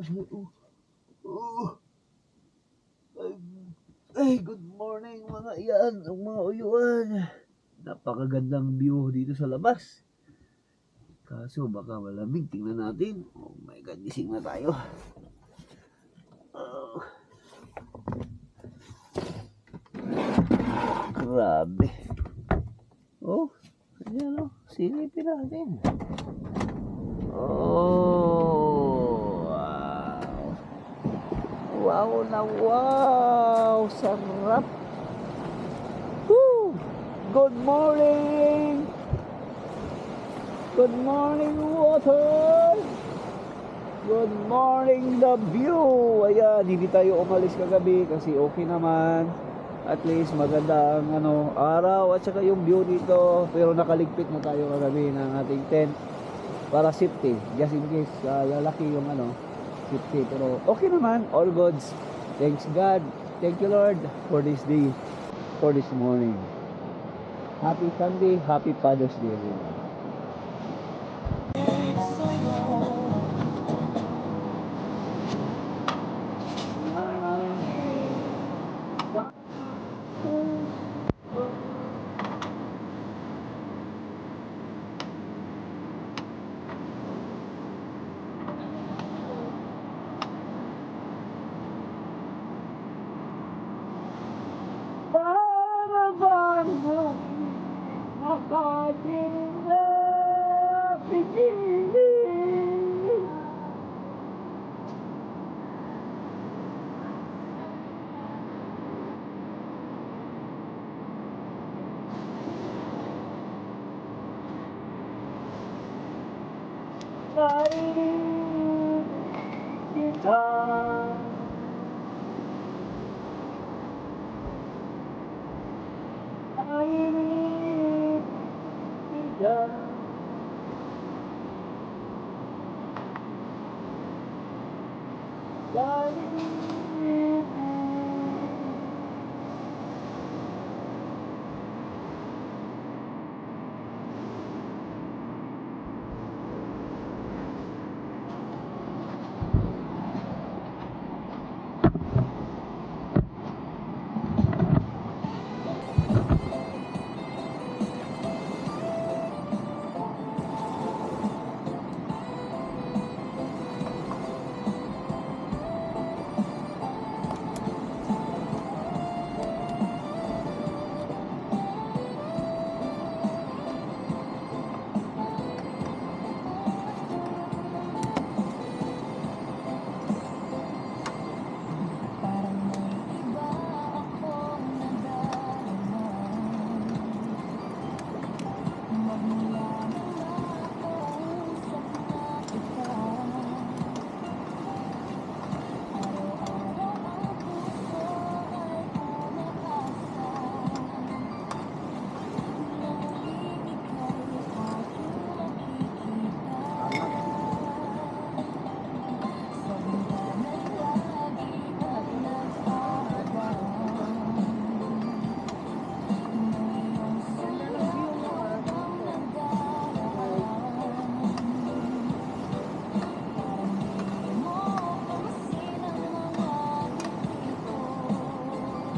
Oh, good morning mga iyan, ang mga uyuan. Napakagandang view dito sa labas. Kaso baka malamig, tingnan natin. Oh my God, gising na tayo. Oh, grabe. Oh, ayan o, silipin natin. Oh, wow. Wow na wow, sarap. Woo! Good morning. Good morning water. Good morning the view. Ayan, hindi tayo umalis kagabi kasi okay naman. At least maganda ang araw at saka yung view dito. Pero nakaligpit na tayo kagabi ng ating tent para safety, just in case lalaki yung safety. Pero okay naman, all goods. Thanks God. Thank you Lord for this day, for this morning. Happy Sunday, happy Father's Day everyone. Para bang nakating na piniling kainin kita. Kainin kita. Kainin.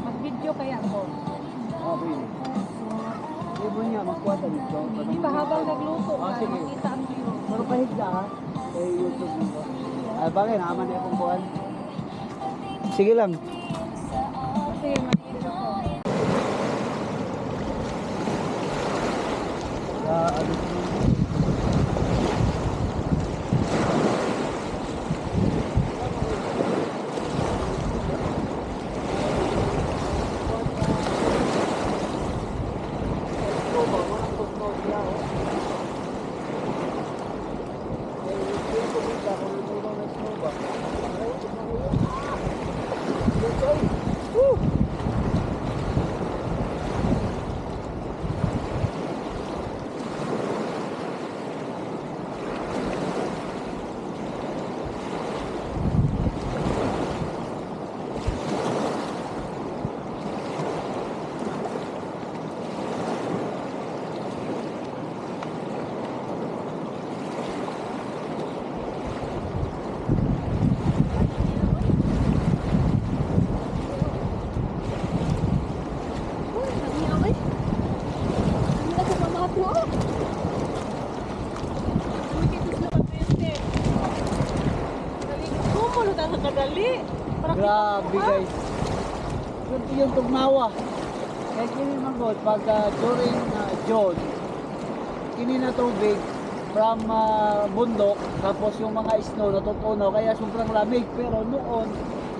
Mag-video kaya ako. Okay. Ibo niya, magkuha sa dito. Hindi pa habang nagluto ka, sige. makita ang view. Pero pahit ka ha? Kay YouTube mo. Ay, bagay, naman na akong buwan. Sige lang. Kasi mag-video ko. Kadali. Grabe guys. Yung tugnawa. Kaya kini manggod pagka during June, kini na tubig from bundok, tapos yung mga snow natutunaw, kaya sobrang lamig. Pero noon,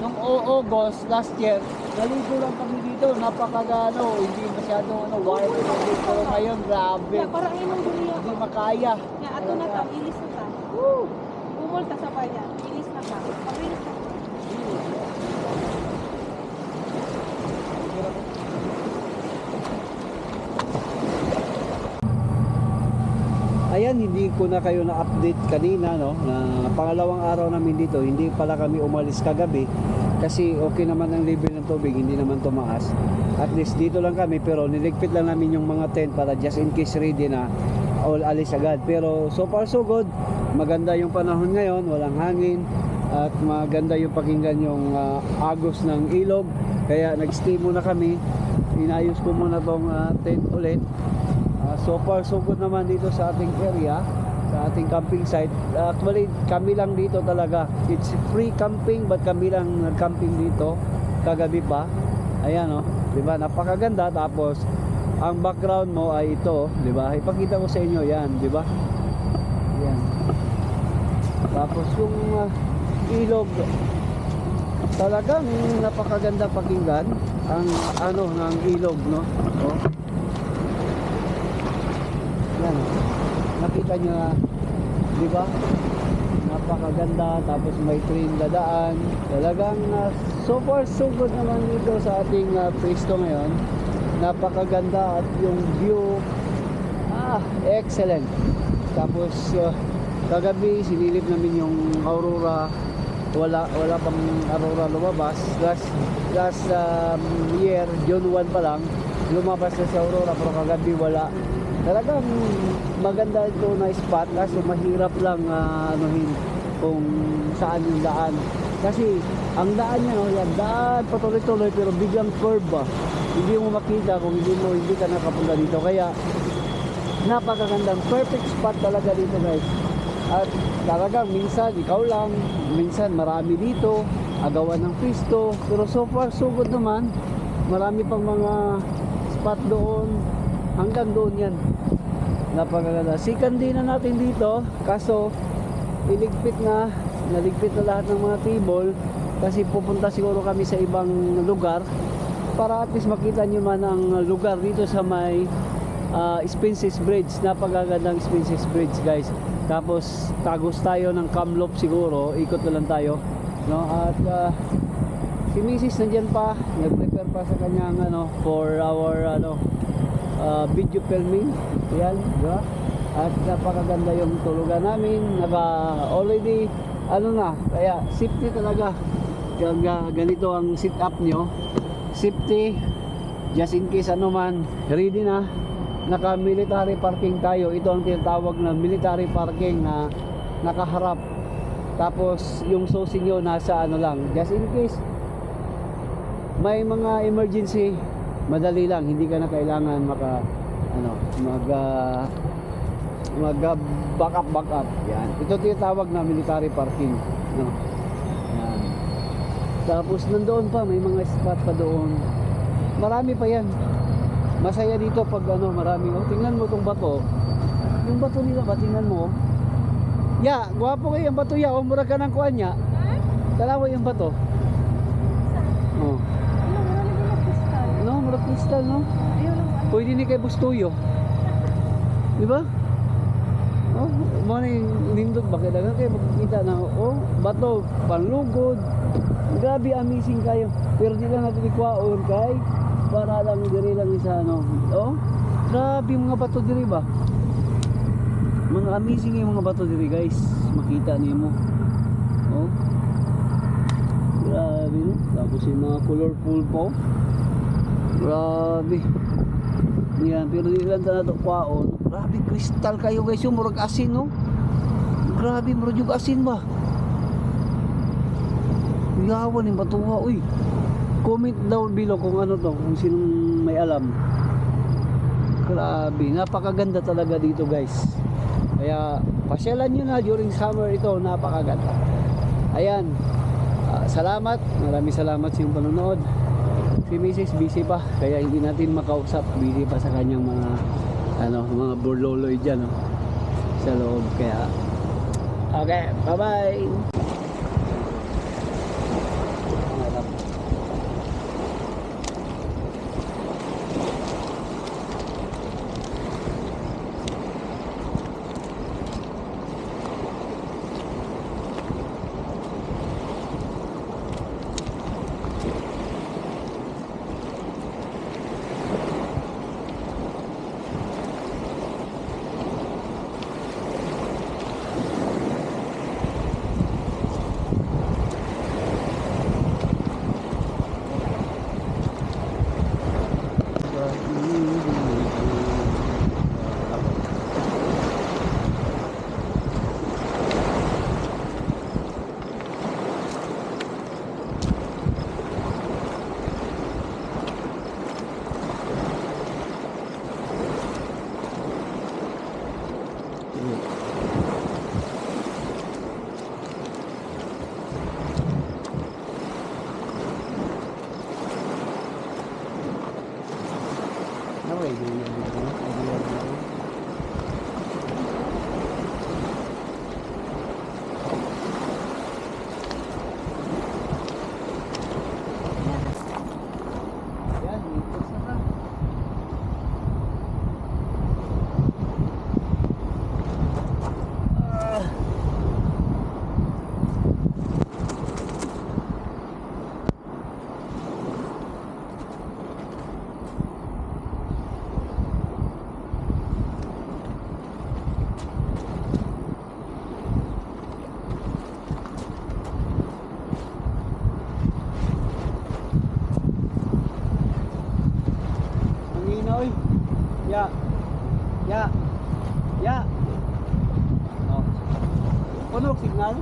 nung August last year, naligo lang kami dito, napakagano, hindi masyadong warm yung tubig. Pero ngayon, grabe. Ya, parang inong duriya. Hindi makaya. Ya, ato na ta, ilis na ta. Woo! Bumol ta sa bayan. Ilis na ta. Pabilis na ta. Ayan, hindi ko na kayo na-update kanina, no, na pangalawang araw namin dito, hindi pala kami umalis kagabi kasi okay naman ang level ng tubig, hindi naman tumaas. At least dito lang kami, pero niligpit lang namin yung mga tent para just in case ready na all alis agad. Pero so far so good, maganda yung panahon ngayon, walang hangin at maganda yung pakinggan yung agos ng ilog. Kaya nagstay muna kami, inayos ko muna tong tent ulit. So far so good naman dito sa ating area, sa ating camping site. Actually kami lang dito talaga, it's free camping, but kami lang nag-camping dito kagabi pa. Ayan, oh, di ba, napakaganda. Tapos ang background mo ay ito, di ba, ipakita ko sa inyo yan, di ba, yan. Tapos yung ilog, talagang napakaganda pakinggan ang ano ng ilog, no. Oh. Yan, nakita nyo na, di ba, napakaganda. Tapos may train dadaan, talagang so far so good naman dito sa ating pwesto ngayon. Napakaganda at yung view, excellent. Tapos kagabi sinilip namin yung aurora, wala pang aurora lumabas. Last year, June 1 pa lang lumabas na si aurora, pero kagabi wala. Talagang maganda ito na spot, kaso mahirap lang anuhin kung saan yung daan. Kasi ang daan niya, no, yan, daan patuloy-tuloy pero biglang curve ba. Hindi mo makita kung hindi ka nakapunta dito. Kaya napakagandang perfect spot talaga dito guys. At talagang minsan ikaw lang, minsan marami dito, agawan ng pisto. Pero so far so good naman. Marami pang mga spot doon. Hanggang doon yan. Napakaganda. Second day na natin dito, kaso naligpit na lahat ng mga table kasi pupunta siguro kami sa ibang lugar para at least makita nyo man ang lugar dito sa may Spences Bridge. Napakagandang Spences Bridge guys. Tapos tagos tayo ng Kamloops siguro, ikot na lang tayo, no? At si Mrs. nandyan pa, nag-prepare pa sa kanyang for our video filming. Yan, diba? At napakaganda yung tulugan namin. Already kaya safety talaga. Ganito ang sit up nyo, safety, just in case man, ready na. Naka military parking tayo. Ito ang tinatawag na military parking na nakaharap. Tapos yung susi nyo nasa lang, just in case may mga emergency, madali lang, hindi ka na kailangan mag back up. Yan. Ito tinatawag na military parking, no. Yan. Tapos nandoon pa may mga spot pa doon. Marami pa yan. Masaya dito pag marami. Oh, tingnan mo tong bato. Yung bato nila ba, tingnan mo. Ya, gwapo kayo yung bato ya. O mura ka ng kuan niya. Dalawa yung bato. Oh. No, mura kristal, no? Pwede ni kay Bustuyo. Di ba? Oh, mo ni lindot ba kaya kay makikita na bato panlugod. Grabe, amazing kayo. Pero di lang natin ikwaon kay para lang diri lang isa grabe mga bato diri ba. Mga amazing yung mga bato diri guys. Makita niyo mo. Oh. Grabe, no? Tapos yung mga colorful po. Grabe. Yan, pero di lang na ito kwaon. Grabe, kristal kayo guys. Yung murag asin, no? Grabe, murag yung asin ba? Yawan yung batuha, uy. Comment down below kung kung sinong may alam. Grabe, napakaganda talaga dito guys. Kaya pasyalan nyo na during summer ito, napakaganda. Ayan, salamat. Maraming salamat sa iyong panonood. Si Mrs. busy pa kaya hindi natin makausap. Busy pa sa kanyang mga mga burloloy diyan sa loob kaya okay, bye-bye. Ya. Ya. Ya. Oh. Puno signal.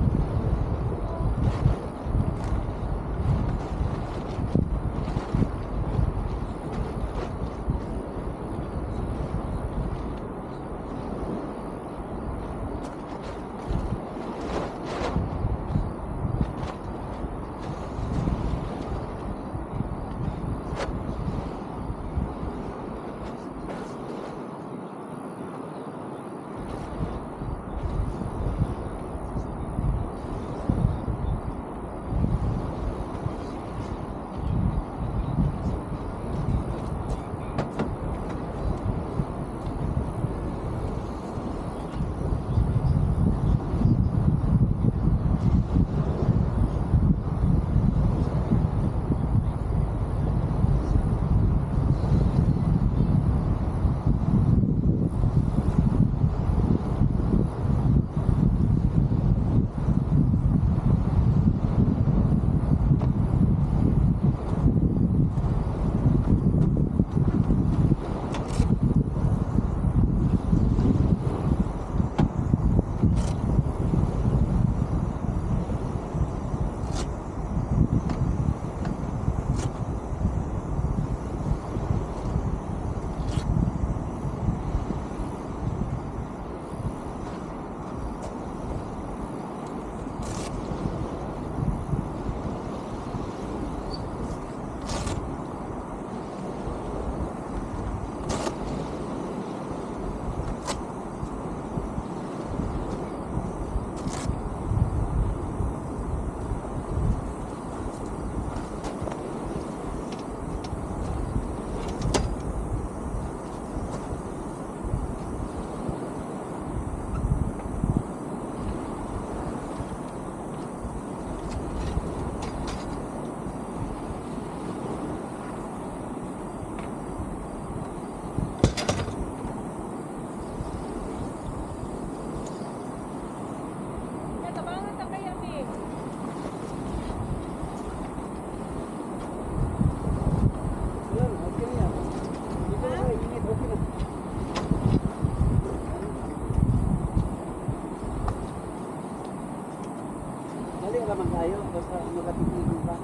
Lamang tayo, basta magkatitigil pa.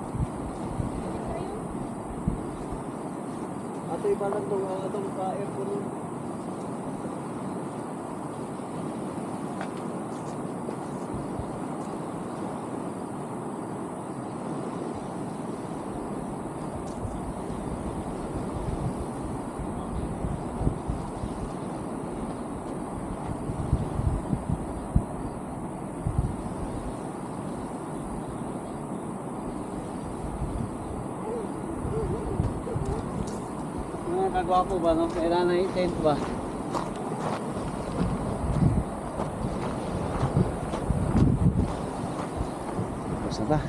Ato iba lang itong pa-aircon. Napakagwapo ba, no? Kailangan na i-tent ba? Basta ba?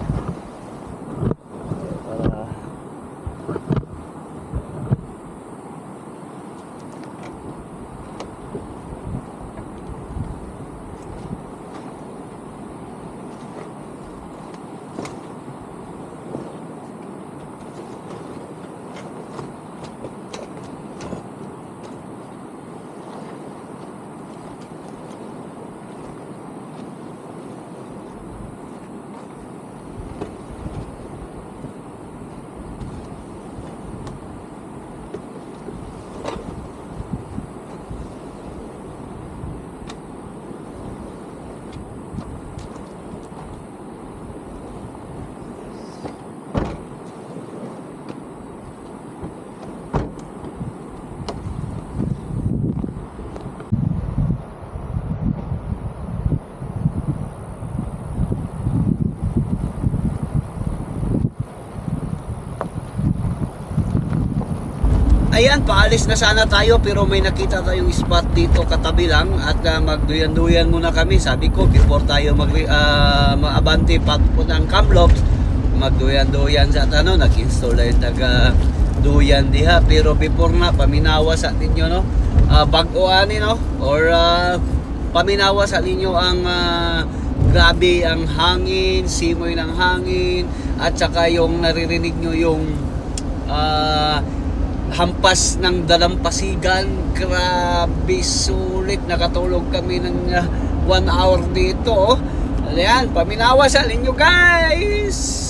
Para... Ayan, paalis na sana tayo pero may nakita tayong spot dito katabi lang at magduyan-duyan muna kami. Sabi ko before tayo maabante pagpunta ng Kamloops, magduyan-duyan sa nag-install na yung taga duyan diha. Pero before na, paminawa sa ninyo, no? Bagoan, no? Or paminawa sa ninyo ang grabe ang hangin, simoy ng hangin, at saka yung naririnig nyo yung hampas ng dalampasigan. Grabe, sulit. Nakatulog kami ng 1 hour dito. Ayan, paminawa sa inyo guys.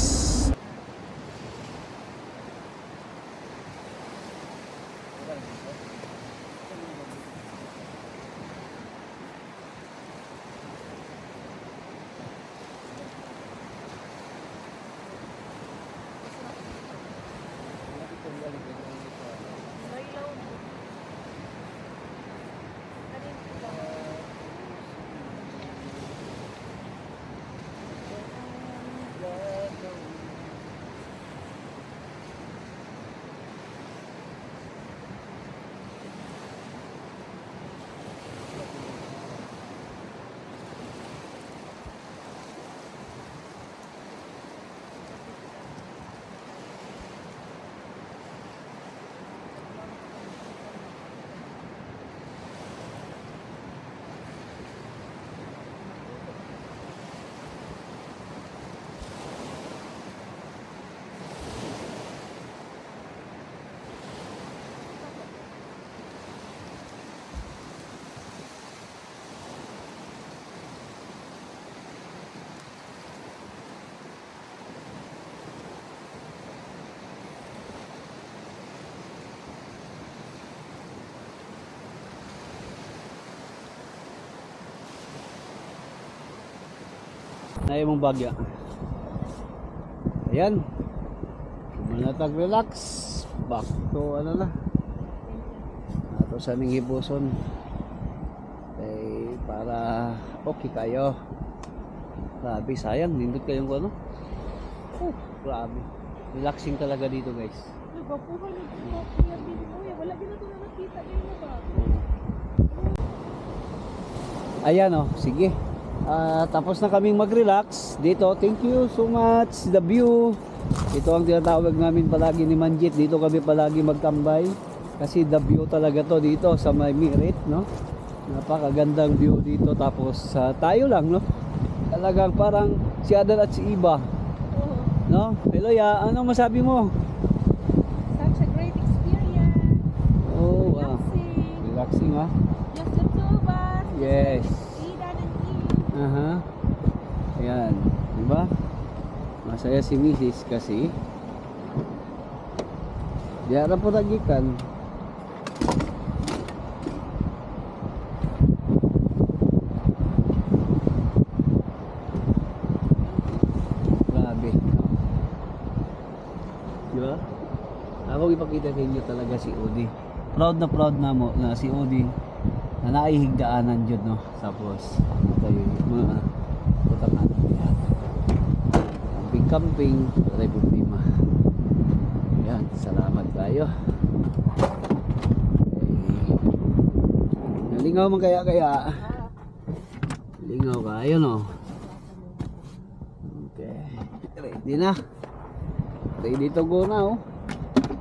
Na mong bagya. Ayan. Manatag relax. Back to ano na. Ato sa ning hibuson. Para okay kayo. Grabe, sayang. Nindot kayong ano. Oh, grabe. Relaxing talaga dito guys. Nagpapuhan na dito. Wala din na ito na nakita. Ngayon ba? Ayan oh, sige. Tapos na kaming mag-relax dito. Thank you so much. The view. Ito ang tinatawag namin palagi ni Manjit. Dito kami palagi magtambay. Kasi the view talaga to dito sa may Mirit, no? Napakagandang view dito. Tapos tayo lang, no? Talagang parang si Adan at si Iba. No? Hello ya, ano masabi mo? Such a great experience. Oh, Relaxing. relaxing ha? Just the two of us. Yes. Idan and Eve. Aha. Ayan, di ba? Masaya si Mrs. kasi diara po nagikan. Grabe. Di ba? Ako ipakita sa inyo talaga si Odi. Proud na mo na si Odi na naihigdaanan dyan, no? Tapos tayo mga putakan yan. Camping, wala problema. Yan, salamat tayo. Lingaw man kaya. Lingaw ka. Ayun o. Okay. Ready na. Ready to go na o.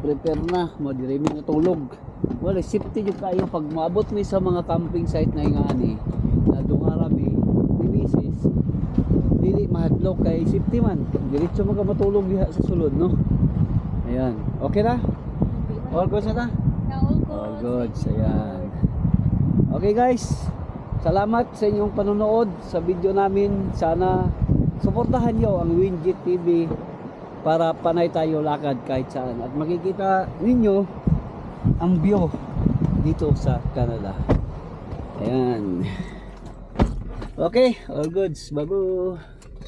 Prepare na. Madirimi na tulog. Wala, safety yung kayo. Pag maabot mo sa mga camping site na ingani, na dungarami, limisis, dili mahadlok kay safety man. Diretso mo ka matulog diha sa sulod, no? Ayan. Okay na? All good na ta? All good. Ayan. Okay guys. Salamat sa inyong panonood sa video namin. Sana suportahan nyo ang Winjit TV para panay tayo lakad kahit saan. At makikita ninyo ang view dito sa Canada. Ayan. Okay. All goods. Bago.